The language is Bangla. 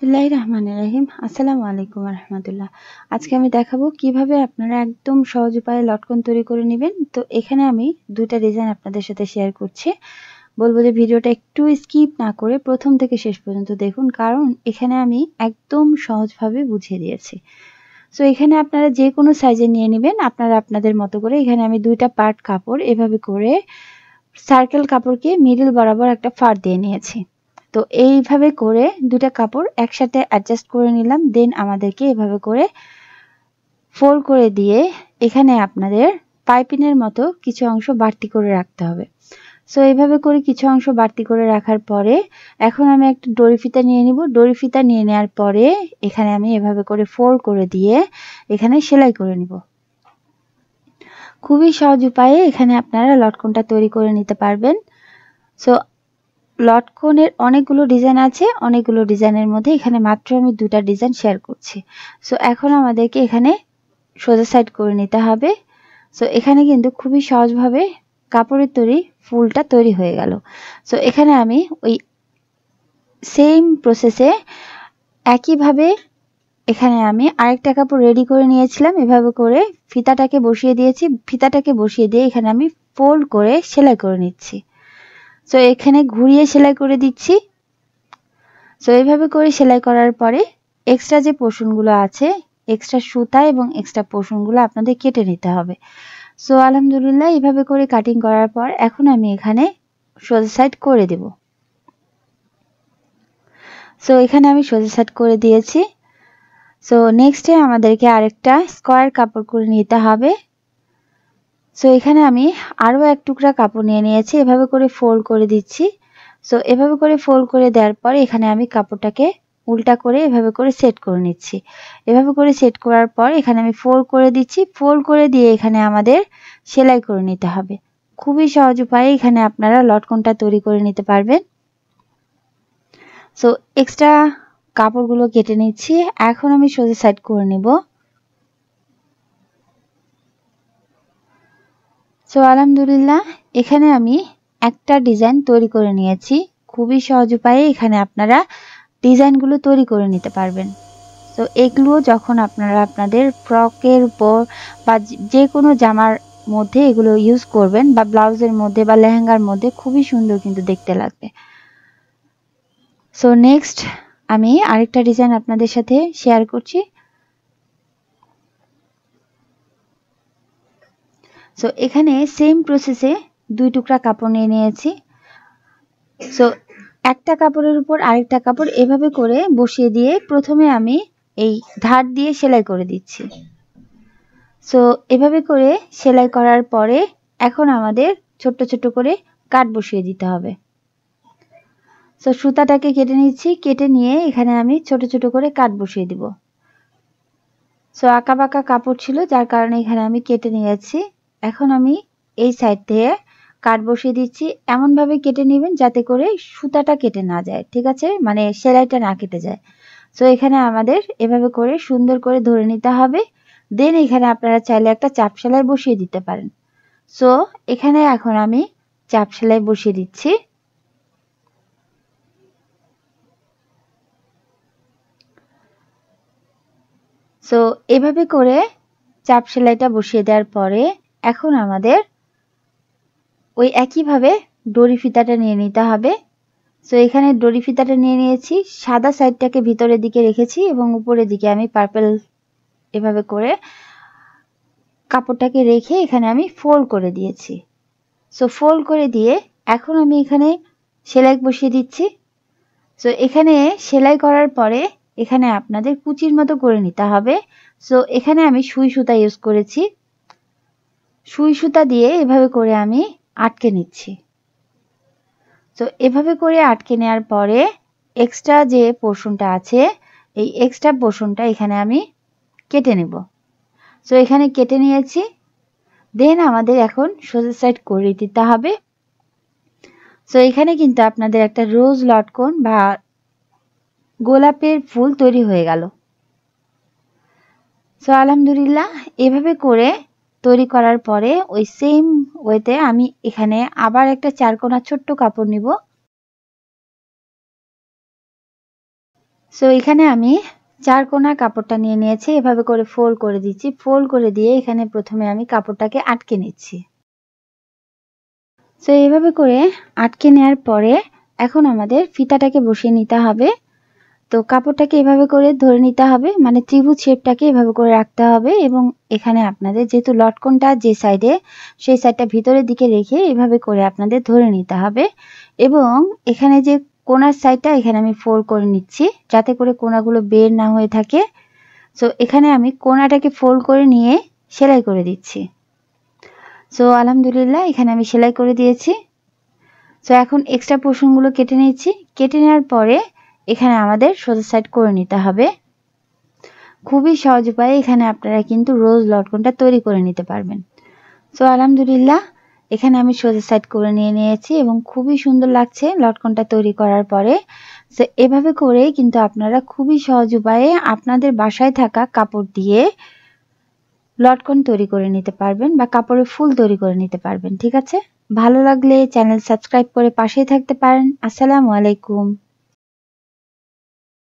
বিসমিল্লাহির রহমানির রহিম। আসসালামু আলাইকুম ওয়া রাহমাতুল্লাহ। আজকে আমি দেখাবো কিভাবে আপনারা একদম সহজ উপায়ে লটকন তৈরি করে নেবেন। তো এখানে আমি দুইটা ডিজাইন আপনাদের সাথে শেয়ার করছি। বলবো যে ভিডিওটা একটু স্কিপ না করে প্রথম থেকে শেষ পর্যন্ত দেখুন, কারণ এখানে আমি একদম সহজভাবে বুঝিয়ে দিয়েছি। সো এখানে আপনারা যে কোনো সাইজে নিয়ে নেবেন, আপনারা আপনাদের মতো করে। এখানে আমি দুইটা পার্ট কাপড় এভাবে করে সার্কেল কাপড়কে মিডল বরাবর একটা ফাড় দিয়ে নিয়েছি। তো এইভাবে করে দুটা কাপড় একসাথে অ্যাডজাস্ট করে নিলাম। দেন আমাদেরকে এভাবে করে ফোল্ড করে দিয়ে এখানে আপনাদের পাইপিনের মতো কিছু অংশ বাড়তি করে রাখতে হবে। সো এইভাবে করে কিছু অংশ বাড়তি করে রাখার পরে এখন আমি একটা দড়ি ফিতা নিয়ে নিব। দড়ি ফিতা নিয়ে নেওয়ার পরে এখানে আমি এভাবে করে ফোল্ড করে দিয়ে এখানে সেলাই করে নিব। খুবই সহজ উপায়ে এখানে আপনারা লটকনটা তৈরি করে নিতে পারবেন। সো লটকনের অনেকগুলো ডিজাইন আছে, অনেকগুলো ডিজাইনের মধ্যে এখানে মাত্র আমি দুটা ডিজাইন শেয়ার করছি। সো এখন আমাদেরকে এখানে সোজা সাইড করে নিতে হবে। সো এখানে কিন্তু খুবই সহজভাবে কাপড়ের তৈরি ফুলটা তৈরি হয়ে গেল। সো এখানে আমি ওই সেম প্রসেসে একইভাবে এখানে আমি আরেকটা কাপড় রেডি করে নিয়েছিলাম। এভাবে করে ফিতাটাকে বসিয়ে দিয়েছি। ফিতাটাকে বসিয়ে দিয়ে এখানে আমি ফোল্ড করে সেলাই করে নিচ্ছি। সো এখানে ঘুরিয়ে সেলাই করে দিচ্ছি। সো এইভাবে করে সেলাই করার পরে এক্সট্রা যে পোর্শনগুলো আছে, এক্সট্রা সুতা এবং এক্সট্রা পোর্শনগুলো আপনাদের কেটে নিতে হবে। সো আলহামদুলিল্লাহ এইভাবে করে কাটিং করার পর এখন আমি এখানে সোজা সাইড করে দেব। সো এখানে আমি সোজা সাইড করে দিয়েছি। সো নেক্সটে আমাদেরকে আরেকটা স্কয়ার কাপড় করে নিতে হবে। সো এখানে আমি আরও এক টুকরা কাপড় নিয়ে নিয়েছি, এভাবে করে ফোল্ড করে দিচ্ছি। সো এভাবে করে ফোল্ড করে দেওয়ার পরে এখানে আমি কাপড়টাকে উল্টা করে এভাবে করে সেট করে নিচ্ছি। এভাবে করে সেট করার পর এখানে আমি ফোল্ড করে দিচ্ছি। ফোল্ড করে দিয়ে এখানে আমাদের সেলাই করে নিতে হবে। খুবই সহজ উপায়ে এখানে আপনারা লটকনটা তৈরি করে নিতে পারবেন। সো এক্সট্রা কাপড়গুলো কেটে নিচ্ছি। এখন আমি সোজা সাইড করে নিব। সো আলহামদুলিল্লাহ এখানে আমি একটা ডিজাইন তৈরি করে নিয়েছি। খুবই সহজ উপায়ে এখানে আপনারা ডিজাইনগুলো তৈরি করে নিতে পারবেন। তো এগুলো যখন আপনারা আপনাদের ফ্রকের উপর বা যে কোনো জামার মধ্যে এগুলো ইউজ করবেন, বা ব্লাউজের মধ্যে বা লেহেঙ্গার মধ্যে খুবই সুন্দর কিন্তু দেখতে লাগবে। সো নেক্সট আমি আরেকটা ডিজাইন আপনাদের সাথে শেয়ার করছি। সো এখানে সেম প্রসেসে দুই টুকরা কাপড় নিয়ে নিয়েছি। সো একটা কাপড়ের উপর আরেকটা কাপড় এভাবে করে বসিয়ে দিয়ে প্রথমে আমি এই ধার দিয়ে সেলাই করে দিচ্ছি। সো এভাবে করে সেলাই করার পরে এখন আমাদের ছোট্ট ছোট্ট করে কাট বসিয়ে দিতে হবে। সো সুতাটাকে কেটে নিচ্ছি, কেটে নিয়ে এখানে আমি ছোট ছোট করে কাট বসিয়ে দিব। সো আঁকা বাঁকা কাপড় ছিল যার কারণে এখানে আমি কেটে নিয়েছি। এখন আমি এই সাইড থেকে কাট বসিয়ে দিচ্ছি। এমনভাবে কেটে নেবেন যাতে করে সুতাটা কেটে না যায়, ঠিক আছে, মানে সেলাইটা না কেটে যায়। সো এখানে আমাদের এভাবে করে সুন্দর করে ধরে নিতে হবে। দেন এখানে আপনারা চাইলে একটা চাপ সেলাই বসিয়ে দিতে পারেন। সো এখানে এখন আমি চাপ সেলাই বসিয়ে দিচ্ছি। সো এভাবে করে চাপ সেলাইটা বসিয়ে দেওয়ার পরে এখন আমাদের ওই একইভাবে দড়ি ফিতাটা নিয়ে নিতে হবে। সো এখানে দড়ি ফিতাটা নিয়ে নিয়েছি, সাদা সাইডটাকে ভিতরের দিকে রেখেছি এবং উপরের দিকে আমি পার্পল এভাবে করে কাপড়টাকে রেখে এখানে আমি ফোল্ড করে দিয়েছি। সো ফোল্ড করে দিয়ে এখন আমি এখানে সেলাই বসিয়ে দিচ্ছি। সো এখানে সেলাই করার পরে এখানে আপনাদের কুচির মতো করে নিতে হবে। সো এখানে আমি সুই সুতা ইউজ করেছি। সুই সুতা দিয়ে এভাবে করে আমি আটকে নিচ্ছি। তো এভাবে করে আটকে নেওয়ার পরে এক্সট্রা যে পোর্শনটা আছে এই এক্সট্রা পোর্শনটা এখানে আমি কেটে নেব। সো এখানে কেটে নিয়েছি। দেন আমাদের এখন সোজা সাইড করে দিতে হবে। সো এখানে কিন্তু আপনাদের একটা রোজ লটকন বা গোলাপের ফুল তৈরি হয়ে গেল। সো আলহামদুলিল্লাহ এভাবে করে তৈরি করার পরে ওই সেম ওয়েতে আমি এখানে আবার একটা চারকোনা ছোট্ট কাপড় নিব। সো এখানে আমি 4 কোণা কাপড়টা নিয়ে নিয়েছি, এভাবে করে ফোল্ড করে দিচ্ছি। ফোল্ড করে দিয়ে এখানে প্রথমে আমি কাপড়টাকে আটকে নিচ্ছি। সো এভাবে করে আটকে নেওয়ার পরে এখন আমাদের ফিতাটাকে বসিয়ে নিতে হবে। তো কাপড়টাকে এভাবে করে ধরে নিতে হবে, মানে ত্রিভুজ শেপটাকে এভাবে করে রাখতে হবে এবং এখানে আপনাদের যেহেতু লটকনটা যে সাইডে, সেই সাইডটা ভিতরের দিকে রেখে এভাবে করে আপনাদের ধরে নিতে হবে এবং এখানে যে কোণার সাইডটা এখানে আমি ফোল্ড করে নিচ্ছি যাতে করে কোণাগুলো বের না হয়ে থাকে। সো এখানে আমি কোণাটাকে ফোল্ড করে নিয়ে সেলাই করে দিচ্ছি। সো আলহামদুলিল্লাহ এখানে আমি সেলাই করে দিয়েছি। সো এখন এক্সট্রা পোর্শনগুলো কেটে নিচ্ছি। কেটে নেওয়ার পরে এখানে আমাদের সোজা সাইড করে নিতে হবে। খুবই সহজ উপায়ে এখানে আপনারা কিন্তু রোজ লটকনটা তৈরি করে নিতে পারবেন। সো আলহামদুলিল্লাহ এখানে আমি সোজা সাইড করে নিয়েছি এবং খুবই সুন্দর লাগছে লটকনটা তৈরি করার পরে। সো এভাবে করে কিন্তু আপনারা খুবই সহজ উপায়ে আপনাদের বাসায় থাকা কাপড় দিয়ে লটকন তৈরি করে নিতে পারবেন বা কাপড়ের ফুল তৈরি করে নিতে পারবেন। ঠিক আছে, ভালো লাগলে চ্যানেল সাবস্ক্রাইব করে পাশেই থাকতে পারেন। আসসালামু আলাইকুম।